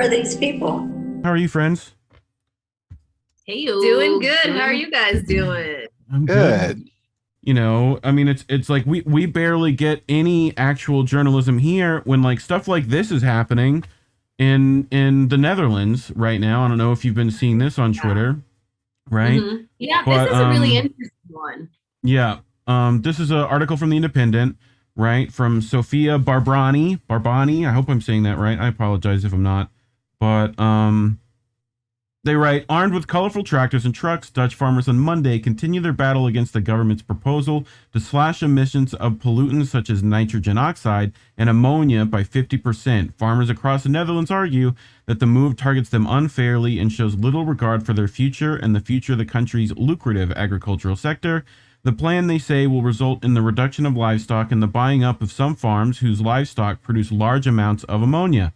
are these people? How are you, friends? Hey, you. Doing good. How are you guys doing? I'm good. You know, I mean, it's like we barely get any actual journalism here when like stuff like this is happening in the Netherlands right now. I don't know if you've been seeing this on Twitter, right? Mm-hmm. Yeah, But, this is a really interesting one. Yeah. This is an article from The Independent, right? From Sofia Barbani. I hope I'm saying that right. I apologize if I'm not. But they write, armed with colorful tractors and trucks, Dutch farmers on Monday continue their battle against the government's proposal to slash emissions of pollutants such as nitrogen oxide and ammonia by 50%. Farmers across the Netherlands argue that the move targets them unfairly and shows little regard for their future and the future of the country's lucrative agricultural sector. The plan, they say, will result in the reduction of livestock and the buying up of some farms whose livestock produce large amounts of ammonia.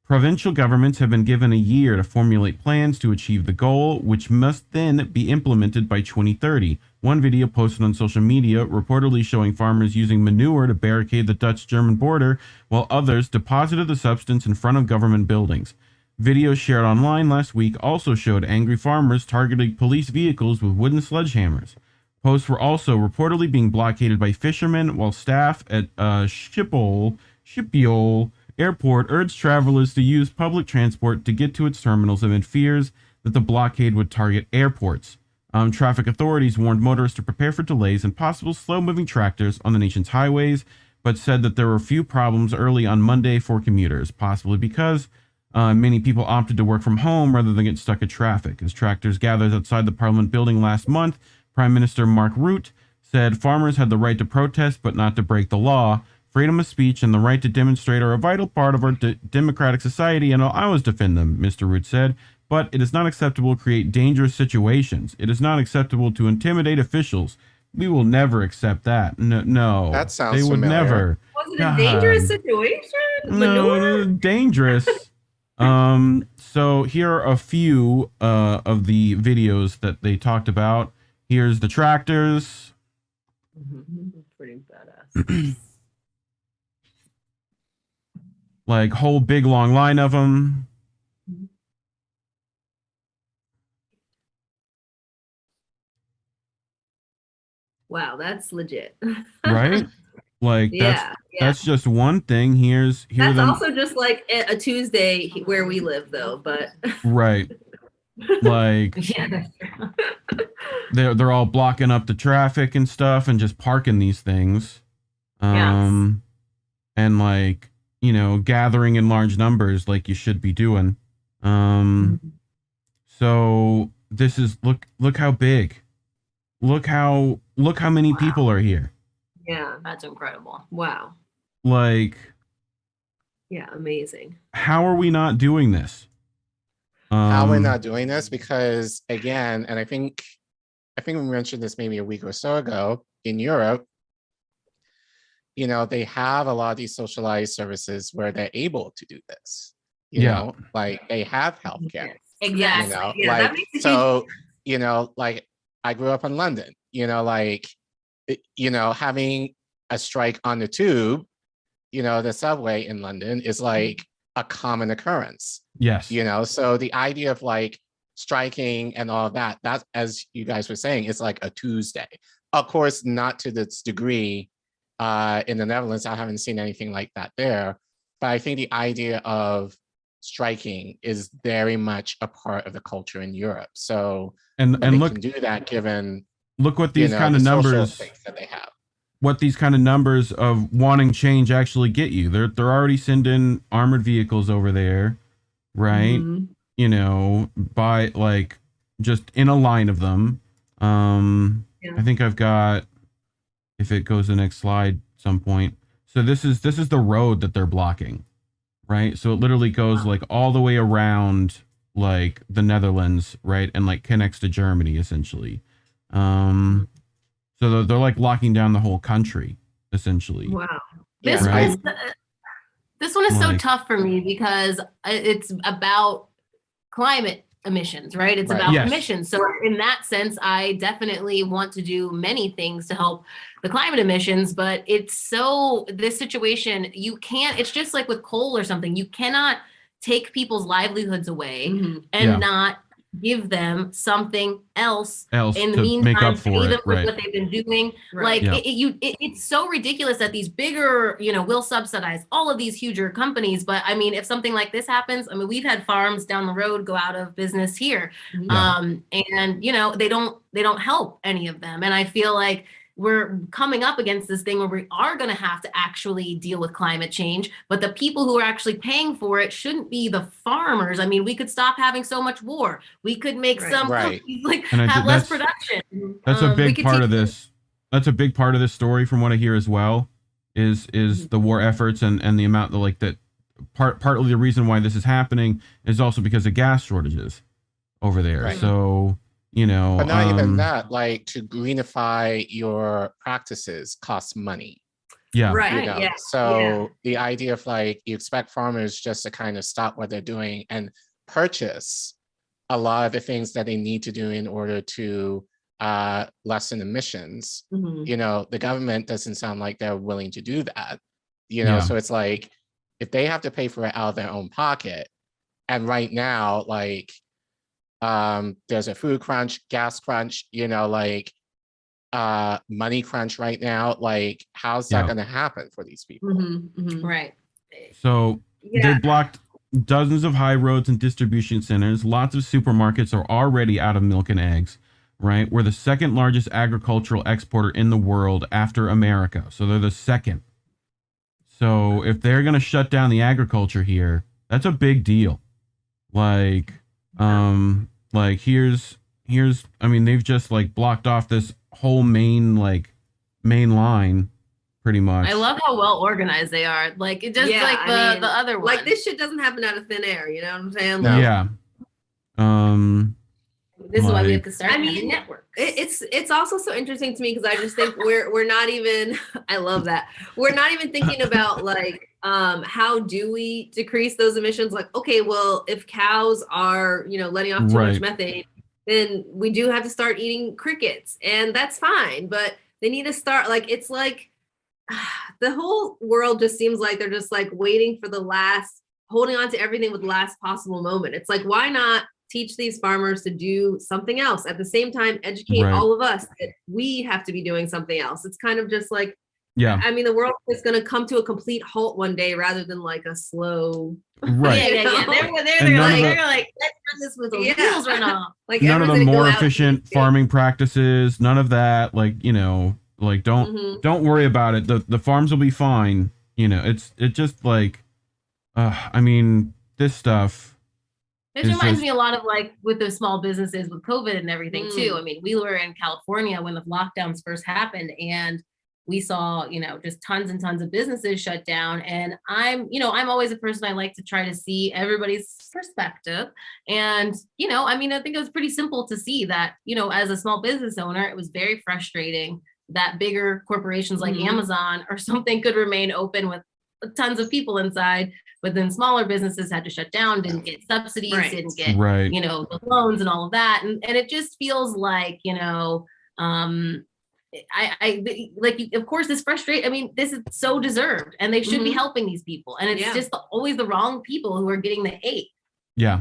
Provincial governments have been given a year to formulate plans to achieve the goal, which must then be implemented by 2030. One video posted on social media reportedly showing farmers using manure to barricade the Dutch-German border, while others deposited the substance in front of government buildings. Videos shared online last week also showed angry farmers targeting police vehicles with wooden sledgehammers. Posts were also reportedly being blockaded by fishermen, while staff at Schiphol Airport urged travelers to use public transport to get to its terminals amid fears that the blockade would target airports. Traffic authorities warned motorists to prepare for delays and possible slow-moving tractors on the nation's highways, but said that there were few problems early on Monday for commuters, possibly because many people opted to work from home rather than get stuck in traffic. As tractors gathered outside the Parliament building last month, Prime Minister Mark Rutte said farmers had the right to protest but not to break the law. Freedom of speech and the right to demonstrate are a vital part of our democratic society, and I'll always defend them, Mr. Root said. But it is not acceptable to create dangerous situations. It is not acceptable to intimidate officials. We will never accept that. No. That sounds They would familiar. never. Was it a dangerous situation? No, dangerous. So here are a few of the videos that they talked about. Here's the tractors. Pretty badass. Like whole big long line of them. Wow, that's legit. Right? Like that's just one thing. That's also just like a Tuesday where we live though, but right. Like yeah, they're all blocking up the traffic and stuff and just parking these things. And like, you know, gathering in large numbers like you should be doing. So this is look how big. Look how many people are here. Yeah, that's incredible. Wow. Like, yeah, amazing. How are we not doing this? How are we not doing this? Because again, and I think we mentioned this maybe a week or so ago, in Europe, you know, they have a lot of these socialized services where they're able to do this. You know, like they have healthcare. Exactly. You know, yeah, like so, you know, like I grew up in London, you know, like, you know, having a strike on the tube, you know, the subway in London is like a common occurrence. Yes. You know, so the idea of like striking and all of that, as you guys were saying, it's like a Tuesday. Of course, not to this degree in the Netherlands. I haven't seen anything like that there. But I think the idea of striking is very much a part of the culture in Europe. So and look, can do that given look what these kind of numbers that they have. What these kind of numbers of wanting change actually get you. They're already sending armored vehicles over there, right? You know, by like just in a line of them. I think I've got, if it goes to the next slide some point. So this is the road that they're blocking, right? So it literally goes like all the way around like the Netherlands, right? And like connects to Germany essentially. So they're like locking down the whole country essentially. Wow. This one is so tough for me because it's about climate emissions, right? It's about emissions. So in that sense, I definitely want to do many things to help the climate emissions, but this situation, you can't, it's just like with coal or something. You cannot take people's livelihoods away Mhm. and not give them something else in the to meantime, make up for pay them it, for right? what they've been doing. Right. Like it's so ridiculous that these bigger, will subsidize all of these huger companies. But I mean, if something like this happens, I mean, we've had farms down the road go out of business here. And they don't help any of them. And I feel like we're coming up against this thing where we are going to have to actually deal with climate change, but the people who are actually paying for it shouldn't be the farmers. I mean, we could stop having so much war. We could make some companies have less production. That's a big part of this. That's a big part of this story, from what I hear as well, is the war efforts and the amount that partly the reason why this is happening is also because of gas shortages over there. Right. So. But not even that, like, to greenify your practices costs money. Yeah. Right. So the idea of like, you expect farmers just to kind of stop what they're doing and purchase a lot of the things that they need to do in order to lessen emissions. The government doesn't sound like they're willing to do that. So it's like, if they have to pay for it out of their own pocket, and right now, like, there's a food crunch, gas crunch, money crunch right now. Like, how's that going to happen for these people? Right. So they blocked dozens of high roads and distribution centers. Lots of supermarkets are already out of milk and eggs, right? We're the second largest agricultural exporter in the world after America. So they're the second. So if they're going to shut down the agriculture here, that's a big deal. Here's I mean, they've just like blocked off this whole main line pretty much. I love how well organized they are. Like, it just the other one. Like, this shit doesn't happen out of thin air, you know what I'm saying? No. Yeah. This is why we have to start having networks. It's also so interesting to me because I just think we're not even I love that. We're not even thinking about like how do we decrease those emissions? Like, okay, well, if cows are, letting off too much methane, then we do have to start eating crickets, and that's fine. But they need to start, like, it's like the whole world just seems like they're just like waiting for the last, holding on to everything with the last possible moment. It's like, why not teach these farmers to do something else at the same time, educate all of us that we have to be doing something else. It's kind of just like, I mean, the world is going to come to a complete halt one day rather than like a slow. Right. They're like, let's run this with those wheels or not. Like, none of the more efficient farming practices, none of that. Like, don't worry about it. The farms will be fine. It's just like, I mean, this stuff. This reminds me a lot of like with the small businesses with COVID and everything too. I mean, we were in California when the lockdowns first happened, and we saw, just tons and tons of businesses shut down. And I'm always a person, I like to try to see everybody's perspective. And, I mean, I think it was pretty simple to see that, as a small business owner, it was very frustrating that bigger corporations like Amazon or something could remain open with tons of people inside, but then smaller businesses had to shut down, didn't get subsidies, didn't get, the loans and all of that. And it just feels like, of course this frustrates. I mean, this is so deserved, and they should be helping these people. And it's just always the wrong people who are getting the hate. Yeah.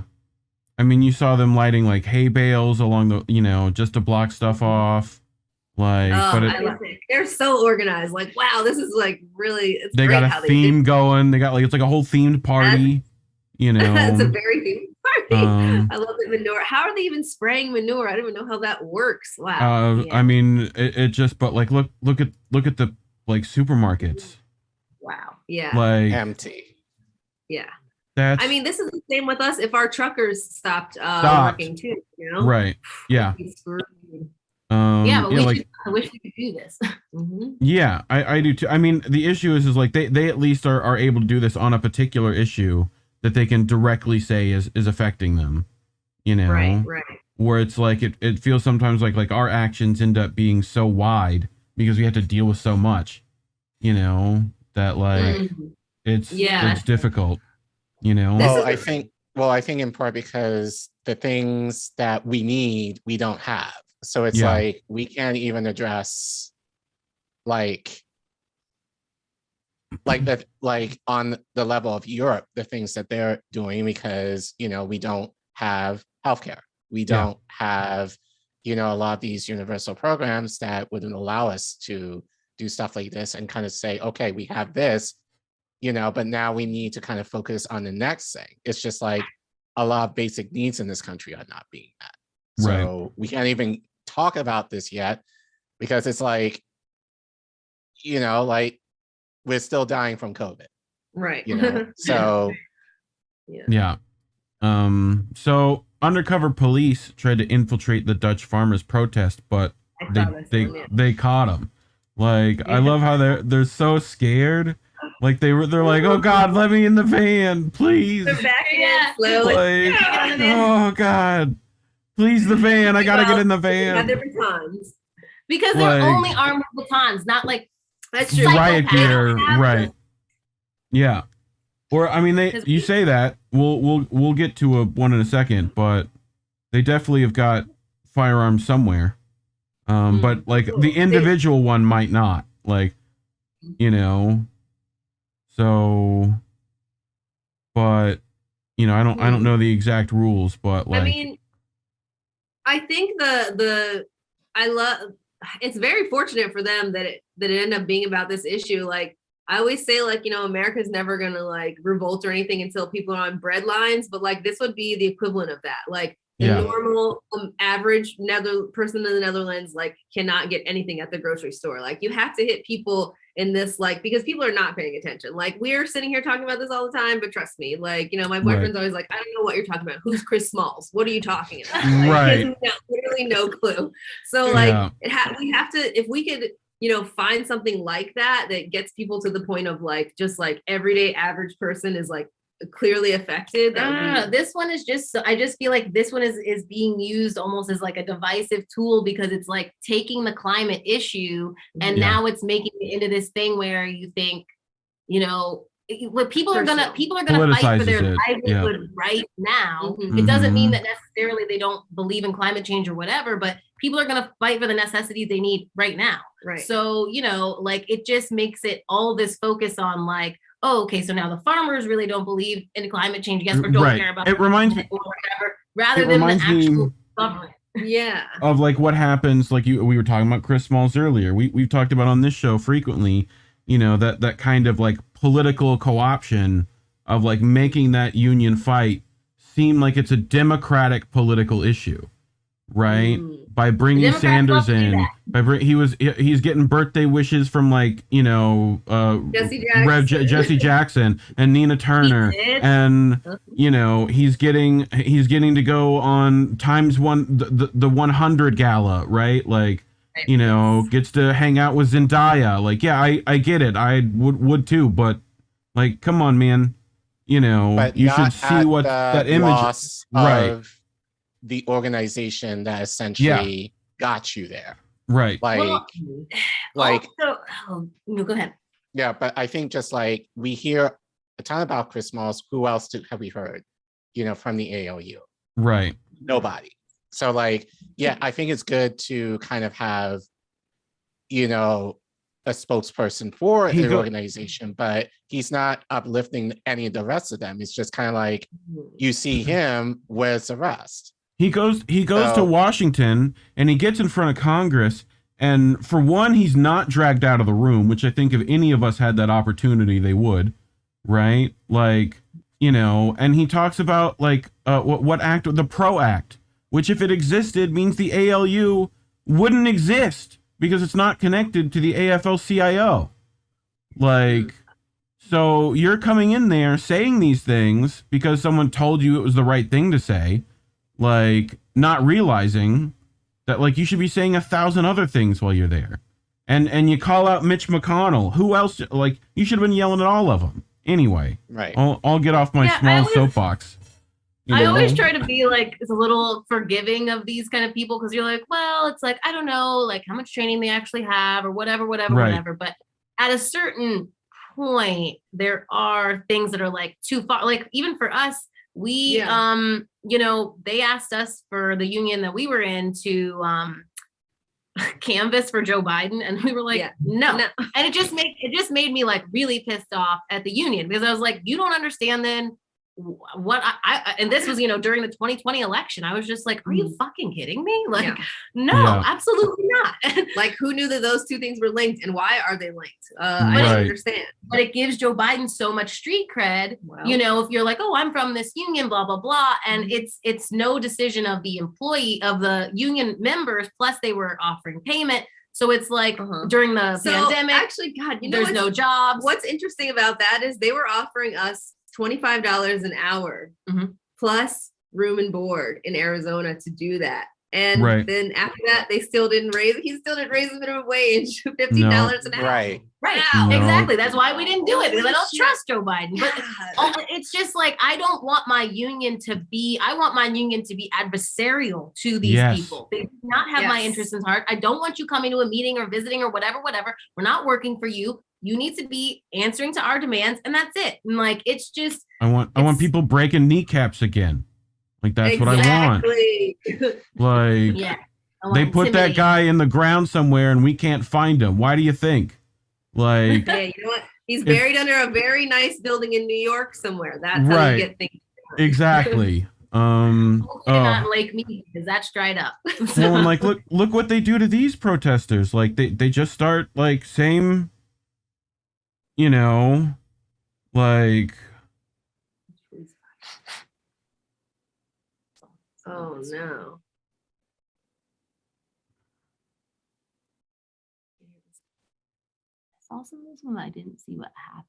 I mean, you saw them lighting like hay bales along the, just to block stuff off. Like, they're so organized. Like, wow, this is like really. They got a theme going. They got it's like a whole themed party. It's a very themed party. I love the manure. How are they even spraying manure? I don't even know how that works. Wow. I mean, it just. But like, look at the like supermarkets. Wow. Yeah. Like empty. Yeah. I mean, this is the same with us. If our truckers stopped working too, Right. Yeah. But I wish we could do this. Yeah, I do too. I mean, the issue is like they at least are able to do this on a particular issue that they can directly say is affecting them. Right. Where it's like it feels sometimes like our actions end up being so wide because we have to deal with so much. That like it's difficult. Well, I think in part because the things that we need, we don't have. So it's like, we can't even address like like on the level of Europe, the things that they're doing, because we don't have healthcare, we don't have a lot of these universal programs that wouldn't allow us to do stuff like this and kind of say, okay, we have this, but now we need to kind of focus on the next thing. It's just like a lot of basic needs in this country are not being met. So we can't even talk about this yet because it's like, like we're still dying from COVID. Right. So yeah. So undercover police tried to infiltrate the Dutch farmers' protest, but they caught them. Like, I love how they're so scared. Like they're like, oh God, let me in the van, please. They're backing in slowly. Like, oh God, please, the van. I gotta get in the van. Have their batons. Because they're only armed with batons, not like that's true. Riot gear, right? Yeah. Or I mean, you say that we'll get to one in a second, but they definitely have got firearms somewhere. But like the individual one might not, like, so, but I don't know the exact rules, but like, I mean, I think it's very fortunate for them that it ended up being about this issue. Like, I always say, like, America's never gonna like revolt or anything until people are on bread lines, but like this would be the equivalent of that. Like the normal average person in the Netherlands like cannot get anything at the grocery store. Like you have to hit people in this, like, because people are not paying attention. Like we're sitting here talking about this all the time, but trust me, like, my boyfriend's always like, I don't know what you're talking about. Who's Chris Smalls? What are you talking about? Like, right. He has literally no clue. So like we have to, if we could, find something like that gets people to the point of like, just like everyday average person is like clearly affected. This one is just, I just feel like this one is being used almost as like a divisive tool because it's like taking the climate issue and now it's making it into this thing where you think, what people are gonna fight for their livelihood right now. It doesn't mean that necessarily they don't believe in climate change or whatever, but people are gonna fight for the necessities they need right now. Right. So, like it just makes it all this focus on like, oh, okay, so now the farmers really don't believe in climate change, yes, or don't care about it. Reminds me or whatever, rather than the actual government. Yeah. Of like what happens, like we were talking about Chris Smalls earlier. We've talked about on this show frequently, that kind of like political co-option of like making that union fight seem like it's a democratic political issue, right? By bringing Sanders in, he's getting birthday wishes from like Jesse Jackson and Nina Turner, and he's getting to go on Times One the 100 gala, right? Like gets to hang out with Zendaya. Like, yeah, I get it, I would too, but like, come on, man, but you should see what that image of the organization that essentially got you there. Right. Like, go ahead. Yeah, but I think just like we hear a ton about Chris Smalls, who else have we heard, from the ALU? Right. Nobody. So like, yeah, I think it's good to kind of have, a spokesperson for the organization, but he's not uplifting any of the rest of them. It's just kind of like, you see him, where's the rest? He goes to Washington and he gets in front of Congress, and for one, he's not dragged out of the room, which I think if any of us had that opportunity, they would, right? Like, and he talks about like what act, the PRO Act, which if it existed means the ALU wouldn't exist because it's not connected to the AFL-CIO. Like, so you're coming in there saying these things because someone told you it was the right thing to say, like not realizing that like you should be saying 1,000 other things while you're there. And you call out Mitch McConnell. Who else? Like, you should have been yelling at all of them. Anyway, right. I'll get off my small soapbox. I always try to be like a little forgiving of these kind of people because you're like, well, it's like, I don't know, like how much training they actually have or whatever. But at a certain point, there are things that are like too far. Like even for us, we, they asked us for the union that we were in to canvas for Joe Biden, and we were like, no. And it just made me like really pissed off at the union, because I was like, you don't understand then what I and this was, you know, during the 2020 election. I was just like, are you fucking kidding me? Like, no, absolutely not. Like, who knew that those two things were linked, and why are they linked? I don't understand. But it gives Joe Biden so much street cred, you know, if you're like, oh, I'm from this union, blah, blah, blah. And it's no decision of the employee, of the union members, plus they were offering payment. So it's like during the pandemic, actually, God, you know, there's no jobs. What's interesting about that is they were offering us $25 an hour plus room and board in Arizona to do that. And then after that, he still didn't raise the minimum wage, $15 an hour. Right. Exactly. That's why we didn't do it, because I don't trust Joe Biden. But it's just like, I want my union to be adversarial to these people. They do not have my interests in heart. I don't want you coming to a meeting or visiting or whatever. We're not working for you. You need to be answering to our demands, and that's it. And like, it's just, I want people breaking kneecaps again. Like, that's what I want. Like, they put that guy in the ground somewhere and we can't find him. Why do you think? Like, you know what? He's buried under a very nice building in New York somewhere. That's how you get things. Exactly. Not Lake Mead, because that's dried up. Well, and like, look what they do to these protesters. Like, they just start like same, you know, like. Oh no. Also, this one I didn't see what happened.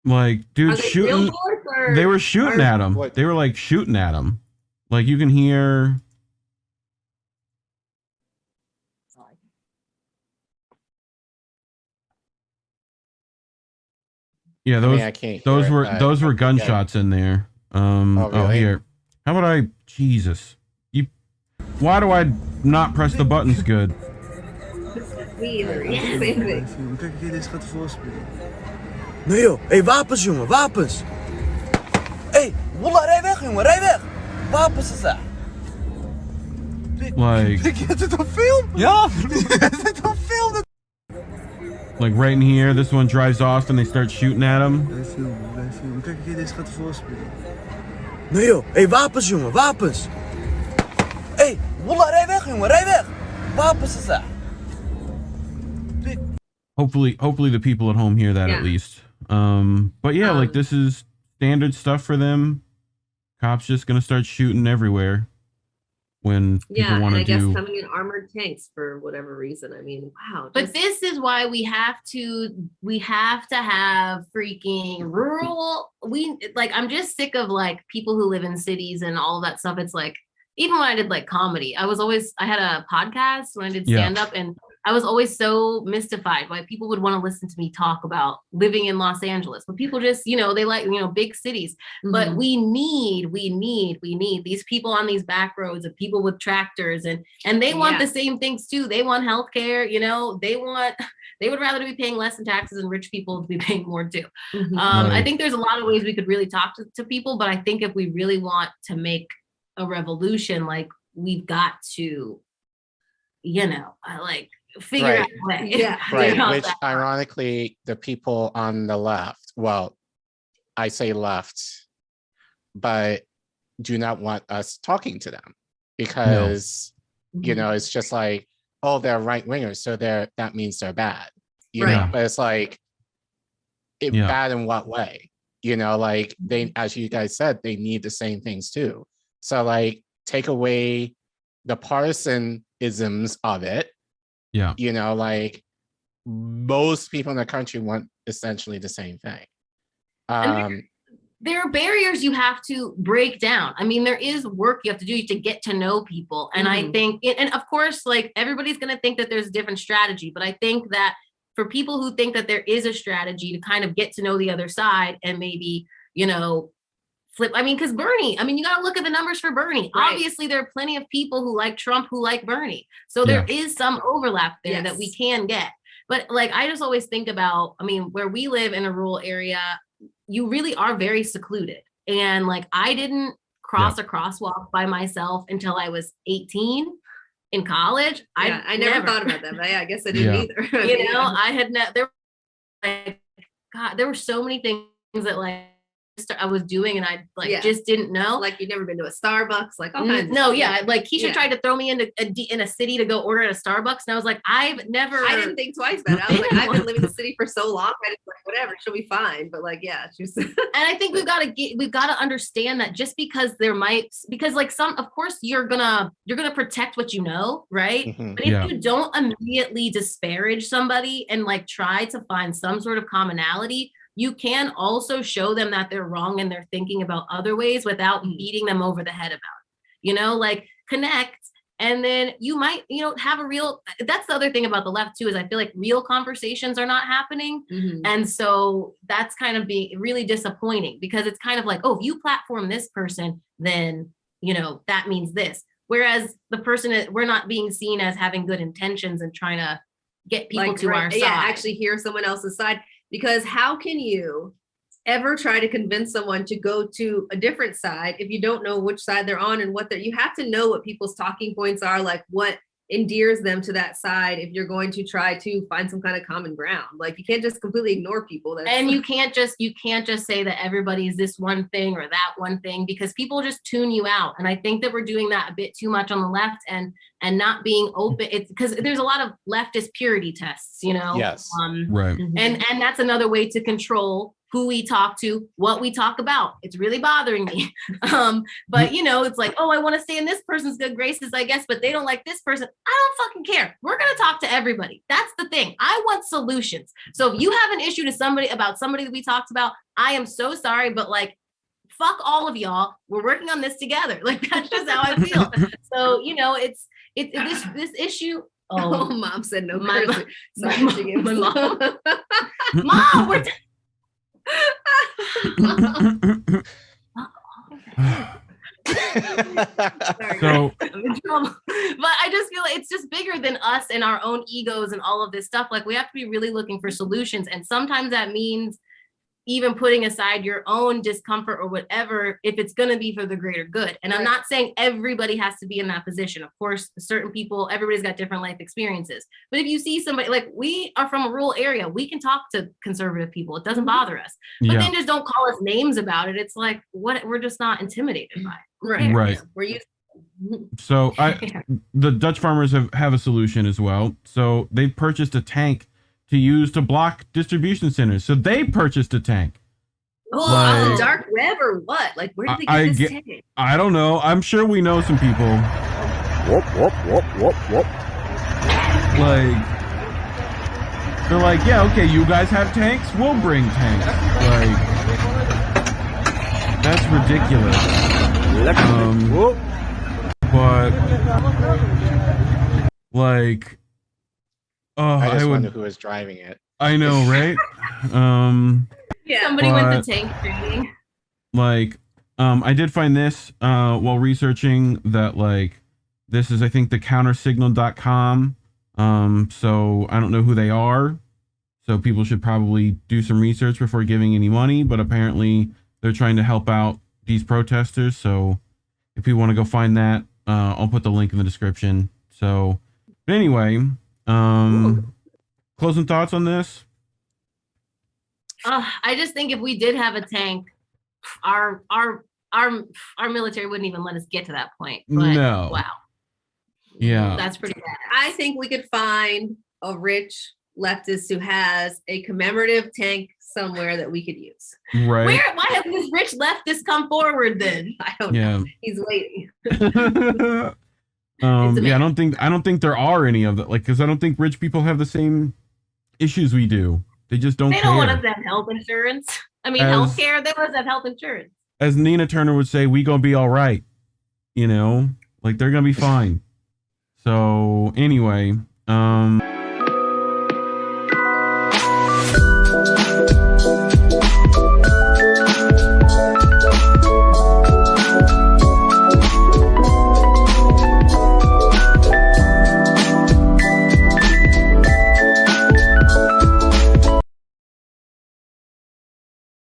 Like, dude, shooting. They were shooting at him. They were like shooting at him. Like, you can hear. Yeah, those were gunshots in there. Really? Oh, here. How about Jesus. Why do I not press the buttons good? Me either. Same thing. Kijk, deze gaat voorspelen. Nee joh, hey, wapens jongen, wapens. Hey, wallah, rij weg jongen, rij weg. Wapens is daar. Like. Je hebt het op film? Ja, je hebt het op film. Like right in here, this one drives off and they start shooting at him. Blijf filmen. Kijk, deze gaat voorspelen. Nee joh, hey, wapens jongen, wapens. Hey, wallah, rij weg jongen, rij weg. Wapens is daar. Hopefully the people at home hear that at least. But yeah, like, this is standard stuff for them. Cops just gonna start shooting everywhere when people want to do. I guess coming in armored tanks for whatever reason. I mean, wow. But this is why we have to have freaking rural. I'm just sick of like people who live in cities and all of that stuff. It's like, even when I did like comedy, I had a podcast when I did stand up, and I was always so mystified why people would want to listen to me talk about living in Los Angeles. But people just, you know, they like, you know, big cities. But we need these people on these back roads and people with tractors, and they want the same things too. They want healthcare, you know, they would rather be paying less in taxes and rich people to be paying more too. I think there's a lot of ways we could really talk to people, but I think if we really want to make a revolution, like, we've got to, you know, like, figure out a way. Which ironically, the people on the left, well, I say left, but do not want us talking to them, because you know, it's just like, oh, they're right wingers, so that means they're bad, you know. But it's like, bad in what way? You know, like, they, as you guys said, they need the same things too. So like, take away the partisanisms of it. Yeah. You know, like, most people in the country want essentially the same thing. There are barriers you have to break down. I mean, there is work you have to do to get to know people. And I think, and of course, like, everybody's going to think that there's a different strategy, but I think that for people who think that there is a strategy to kind of get to know the other side and maybe, you know, flip. I mean, because Bernie, I mean, you got to look at the numbers for Bernie. Right. Obviously, there are plenty of people who like Trump who like Bernie. So there is some overlap there that we can get. But like, I just always think about, I mean, where we live in a rural area, you really are very secluded. And like, I didn't cross a crosswalk by myself until I was 18. in college, I never thought about that. But yeah, I guess I didn't either. You know, I had there, like, God, there were so many things that like I was doing and I like just didn't know. Like you'd never been to a Starbucks, like all kinds. No, like Keisha tried to throw me into in a city to go order at a Starbucks, and I was like, I didn't think twice about it. I was like, I've been living in the city for so long. I just like whatever, she'll be fine. But like, yeah, she's. And I think we've got to understand that just because like of course you're gonna protect what you know, right? Mhm. But if you don't immediately disparage somebody and like try to find some sort of commonality, you can also show them that they're wrong and they're thinking about other ways without beating them over the head about it. You know, like connect. And then you might, have a real, that's the other thing about the left too, is I feel like real conversations are not happening. Mm-hmm. And so that's kind of being really disappointing because it's kind of like, oh, if you platform this person, then, that means this. Whereas the person, we're not being seen as having good intentions and trying to get people to our side. Yeah, actually hear someone else's side. Because how can you ever try to convince someone to go to a different side if you don't know which side they're on and you have to know what people's talking points are, like what endears them to that side if you're going to try to find some kind of common ground. Like you can't just completely ignore people. And you can't just say that everybody is this one thing or that one thing because people just tune you out. And I think that we're doing that a bit too much on the left and not being open. It's because there's a lot of leftist purity tests, Yes. Right. And that's another way to control who we talk to, what we talk about. It's really bothering me. But it's like, oh, I want to stay in this person's good graces, I guess, but they don't like this person. I don't fucking care. We're going to talk to everybody. That's the thing. I want solutions. So if you have an issue about somebody that we talked about, I am so sorry, but like, fuck all of y'all. We're working on this together. Like, that's just how I feel. So, it's this issue. Oh, mom said no. My mom. Mom, we're So, but I just feel like it's just bigger than us and our own egos and all of this stuff. Like we have to be really looking for solutions. And sometimes that means even putting aside your own discomfort or whatever, if it's going to be for the greater good. And I'm not saying everybody has to be in that position. Of course, certain people, everybody's got different life experiences. But if you see somebody, like we are from a rural area, we can talk to conservative people. It doesn't bother us. But then just don't call us names about it. It's like, we're just not intimidated by it. Right. We're used. So the Dutch farmers have a solution as well. So they purchased a tank to use to block distribution centers. So they purchased a tank. Oh, on the dark web or what? Like, where did they get this tank? I don't know. I'm sure we know some people. Like, they're like, yeah, okay, you guys have tanks? We'll bring tanks. Like, that's ridiculous. But, like, I just wonder who is driving it. I know, right? Somebody went to tank training. Like, I did find this while researching that, like, this is, I think, the countersignal.com. So I don't know who they are. So people should probably do some research before giving any money. But apparently they're trying to help out these protesters. So if you want to go find that, I'll put the link in the description. So, but anyway, closing thoughts on this? I just think if we did have a tank, our military wouldn't even let us get to that point. But, no. Wow. Yeah. That's pretty bad. I think we could find a rich leftist who has a commemorative tank somewhere that we could use. Right. Why hasn't this rich leftist come forward then? I don't know. He's waiting. I don't think there are any of that. Like, because I don't think rich people have the same issues we do. They just don't care. They don't want us to have health insurance. I mean, healthcare. They want us to have health insurance. As Nina Turner would say, we gonna be all right. Like they're gonna be fine. So anyway,